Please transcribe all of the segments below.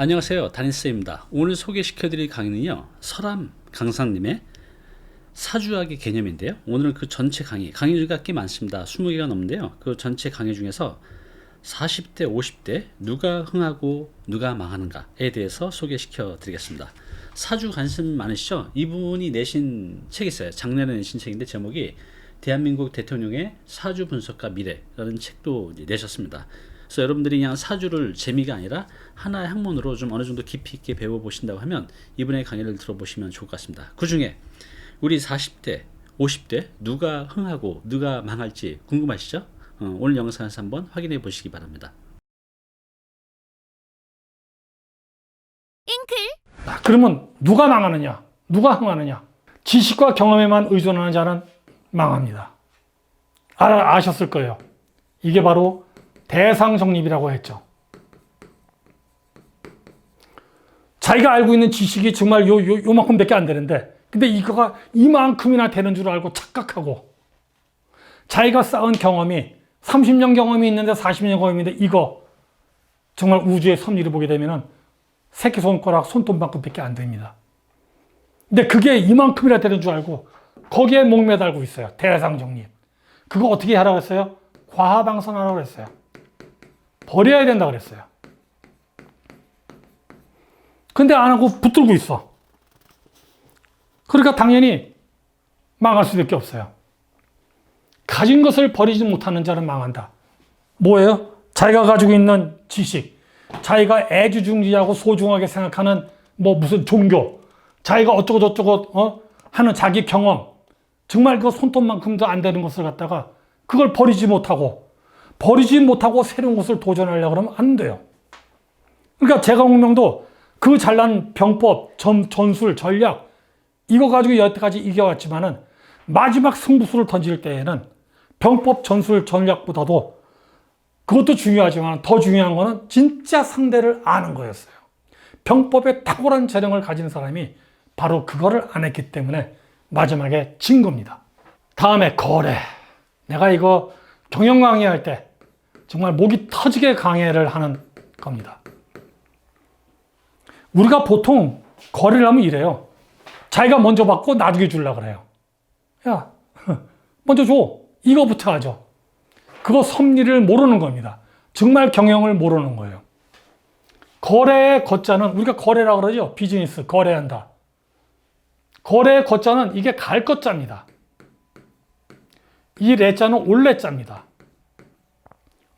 안녕하세요, 다니스입니다. 오늘 소개시켜드릴 강의는요, 설암 강사님의 사주학의 개념인데요. 오늘은 그 전체 강의가 꽤 많습니다. 20개가 넘는데요. 그 전체 강의 중에서 40대, 50대 누가 흥하고 누가 망하는가에 대해서 소개시켜 드리겠습니다. 사주 관심 많으시죠? 이분이 내신 책이 있어요. 작년에 내신 책인데 제목이 대한민국 대통령의 사주 분석과 미래라는 책도 내셨습니다. 그래서 여러분들이 그냥 사주를 재미가 아니라 하나의 학문으로 좀 어느 정도 깊이 있게 배워보신다고 하면 이분의 강의를 들어보시면 좋을 것 같습니다. 그 중에 우리 40대, 50대 누가 흥하고 누가 망할지 궁금하시죠? 오늘 영상에서 한번 확인해 보시기 바랍니다. 그러면 누가 망하느냐? 누가 흥하느냐? 지식과 경험에만 의존하는 자는 망합니다. 아셨을 거예요. 이게 바로 대상정립이라고 했죠. 자기가 알고 있는 지식이 정말 요만큼밖에 안 되는데, 근데 이거가 이만큼이나 되는 줄 알고 착각하고, 자기가 쌓은 경험이 30년 경험이 있는데 40년 경험인데 이거 정말 우주의 섭리를 보게 되면은 새끼손가락 손톱만큼밖에 안 됩니다. 근데 그게 이만큼이나 되는 줄 알고 거기에 목매달고 있어요. 대상정립. 그거 어떻게 하라고 했어요? 과하방선하라고 그랬어요. 버려야 된다 그랬어요. 근데 안 하고 붙들고 있어. 그러니까 당연히 망할 수밖에 없어요. 가진 것을 버리지 못하는 자는 망한다. 뭐예요? 자기가 가지고 있는 지식, 자기가 애지중지하고 소중하게 생각하는 무슨 종교, 자기가 어쩌고 저쩌고 하는 자기 경험, 정말 그 손톱만큼도 안 되는 것을 갖다가 그걸 버리지 못하고 새로운 것을 도전하려고 그러면 안 돼요. 그러니까 제강홍명도 그 잘난 병법, 전술, 전략 이거 가지고 여태까지 이겨왔지만은 마지막 승부수를 던질 때에는 병법, 전술, 전략보다도 그것도 중요하지만 더 중요한 거는 진짜 상대를 아는 거였어요. 병법에 탁월한 재능을 가진 사람이 바로 그거를 안 했기 때문에 마지막에 진 겁니다. 다음에 거래. 내가 이거 경영 강의할 때 정말 목이 터지게 강의를 하는 겁니다. 우리가 보통 거래를 하면 이래요. 자기가 먼저 받고 나중에 주려고 그래요. 야, 먼저 줘. 이거부터 하죠. 그거 섭리를 모르는 겁니다. 정말 경영을 모르는 거예요. 거래의 거자는 우리가 거래라고 그러죠. 비즈니스, 거래한다. 거래의 거자는 이게 갈 거자입니다. 이 레자는 올레자입니다.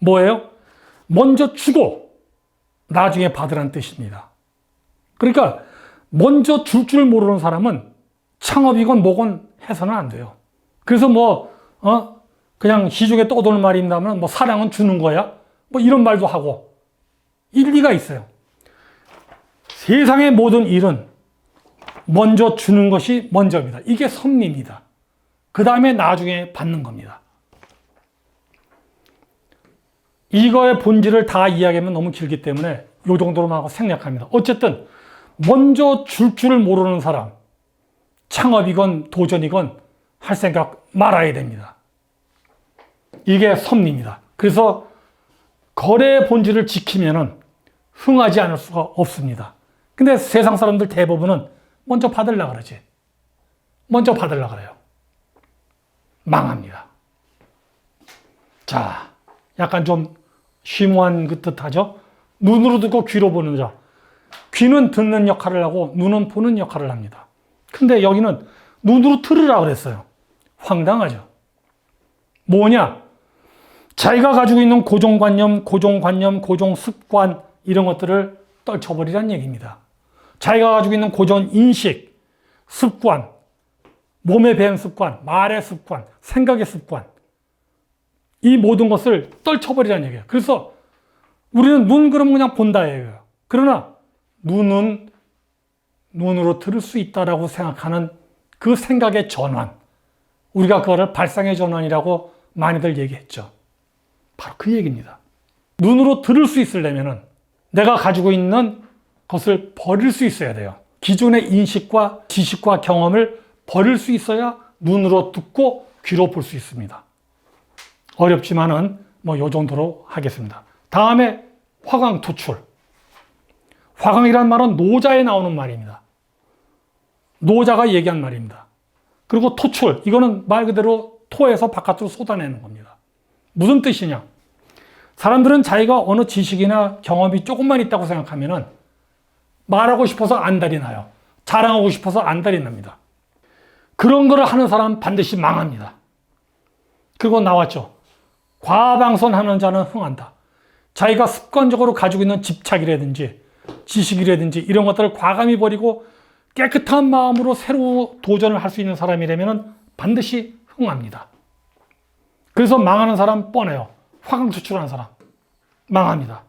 뭐예요? 먼저 주고 나중에 받으라는 뜻입니다. 그러니까 먼저 줄 줄 모르는 사람은 창업이건 뭐건 해서는 안 돼요. 그래서 그냥 시중에 떠도는 말이 있다면 사랑은 주는 거야? 이런 말도 하고 일리가 있어요. 세상의 모든 일은 먼저 주는 것이 먼저입니다. 이게 섭리입니다. 그 다음에 나중에 받는 겁니다. 이거의 본질을 다 이야기하면 너무 길기 때문에 이 정도로만 하고 생략합니다. 어쨌든 먼저 줄 줄을 모르는 사람, 창업이건 도전이건 할 생각 말아야 됩니다. 이게 섭리입니다. 그래서 거래의 본질을 지키면은 흥하지 않을 수가 없습니다. 근데 세상 사람들 대부분은 먼저 받으려고 그러지. 먼저 받으려고 그래요. 망합니다. 자, 약간 좀 심오한 그 뜻하죠? 눈으로 듣고 귀로 보는 자. 귀는 듣는 역할을 하고 눈은 보는 역할을 합니다. 근데 여기는 눈으로 들으라고 그랬어요. 황당하죠? 뭐냐? 자기가 가지고 있는 고정관념, 고정습관 이런 것들을 떨쳐버리란 얘기입니다. 자기가 가지고 있는 고정인식, 습관, 몸에 배운 습관, 말의 습관, 생각의 습관 이 모든 것을 떨쳐버리란 얘기예요. 그래서 우리는 눈 그러면 그냥 본다 얘기예요. 그러나 눈은 눈으로 들을 수 있다라고 생각하는 그 생각의 전환, 우리가 그거를 발상의 전환이라고 많이들 얘기했죠. 바로 그 얘기입니다. 눈으로 들을 수 있으려면 내가 가지고 있는 것을 버릴 수 있어야 돼요. 기존의 인식과 지식과 경험을 버릴 수 있어야 눈으로 듣고 귀로 볼 수 있습니다. 어렵지만은 요 정도로 하겠습니다. 다음에 화광 투출. 화강이란 말은 노자에 나오는 말입니다. 노자가 얘기한 말입니다. 그리고 토출, 이거는 말 그대로 토에서 바깥으로 쏟아내는 겁니다. 무슨 뜻이냐? 사람들은 자기가 어느 지식이나 경험이 조금만 있다고 생각하면은 말하고 싶어서 안달이 나요. 자랑하고 싶어서 안달이 납니다. 그런 거를 하는 사람은 반드시 망합니다. 그리고 나왔죠. 과방선하는 자는 흥한다. 자기가 습관적으로 가지고 있는 집착이라든지 지식이라든지 이런 것들을 과감히 버리고 깨끗한 마음으로 새로 도전을 할 수 있는 사람이라면 반드시 흥합니다. 그래서 망하는 사람 뻔해요. 화강 투출하는 사람 망합니다.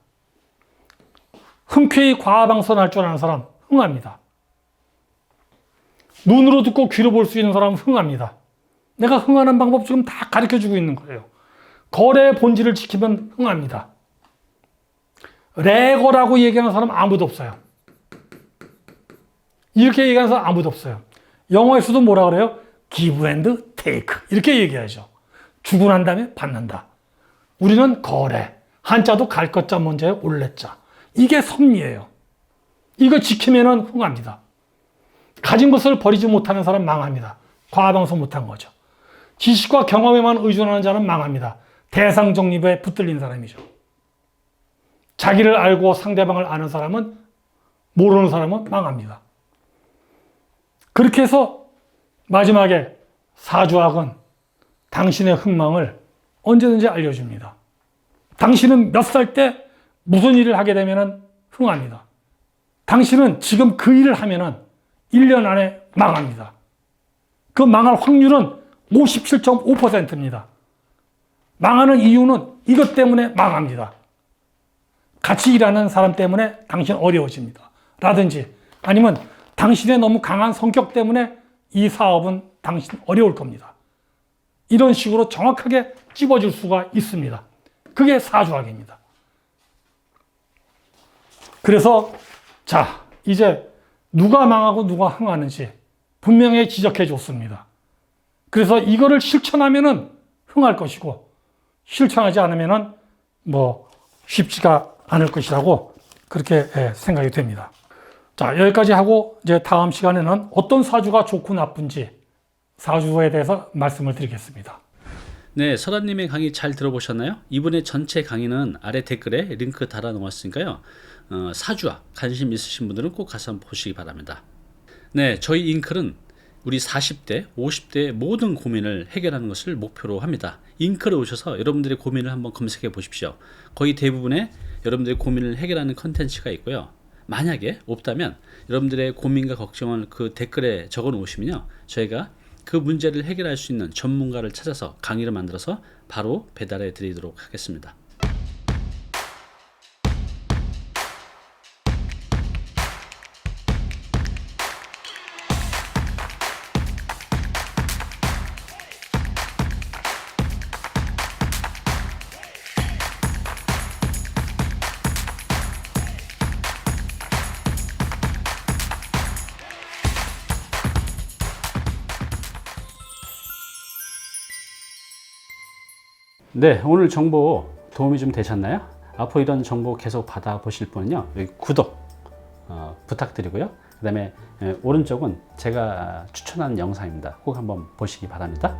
흔쾌히 과방선할 줄 아는 사람 흥합니다. 눈으로 듣고 귀로 볼 수 있는 사람은 흥합니다. 내가 흥하는 방법 지금 다 가르쳐주고 있는 거예요. 거래의 본질을 지키면 흥합니다. 레거라고 얘기하는 사람 아무도 없어요. 이렇게 얘기하는 사람 아무도 없어요. 영어에서도 뭐라 그래요? give and take 이렇게 얘기하죠. 주고 난 다음에 받는다. 우리는 거래, 한자도 갈 것자 먼저에 올레자. 이게 섭리예요. 이거 지키면 흥합니다. 가진 것을 버리지 못하는 사람 망합니다. 과방선 못한 거죠. 지식과 경험에만 의존하는 자는 망합니다. 대상 정립에 붙들린 사람이죠. 자기를 알고 상대방을 아는 사람은, 모르는 사람은 망합니다. 그렇게 해서 마지막에 사주학은 당신의 흥망을 언제든지 알려줍니다. 당신은 몇 살 때 무슨 일을 하게 되면 흥합니다. 당신은 지금 그 일을 하면 1년 안에 망합니다. 그 망할 확률은 57.5%입니다. 망하는 이유는 이것 때문에 망합니다. 같이 일하는 사람 때문에 당신 어려워집니다. 라든지 아니면 당신의 너무 강한 성격 때문에 이 사업은 당신 어려울 겁니다. 이런 식으로 정확하게 찝어줄 수가 있습니다. 그게 사주학입니다. 그래서 자, 이제 누가 망하고 누가 흥하는지 분명히 지적해 줬습니다. 그래서 이거를 실천하면은 흥할 것이고 실천하지 않으면은 뭐 쉽지가 않을 것이라고 그렇게 생각이 됩니다. 자, 여기까지 하고 이제 다음 시간에는 어떤 사주가 좋고 나쁜지 사주에 대해서 말씀을 드리겠습니다. 네, 설아님의 강의 잘 들어보셨나요? 이번에 전체 강의는 아래 댓글에 링크 달아 놓았으니까요. 사주학 관심 있으신 분들은 꼭 가서 한번 보시기 바랍니다. 네, 저희 잉클은 우리 40대, 50대의 모든 고민을 해결하는 것을 목표로 합니다. 잉클에 오셔서 여러분들의 고민을 한번 검색해 보십시오. 거의 대부분의 여러분들의 고민을 해결하는 컨텐츠가 있고요. 만약에 없다면 여러분들의 고민과 걱정을 그 댓글에 적어 놓으시면요, 저희가 그 문제를 해결할 수 있는 전문가를 찾아서 강의를 만들어서 바로 배달해 드리도록 하겠습니다. 네, 오늘 정보 도움이 좀 되셨나요? 앞으로 이런 정보 계속 받아보실 분은요, 여기 구독 부탁드리고요. 그 다음에 오른쪽은 제가 추천하는 영상입니다. 꼭 한번 보시기 바랍니다.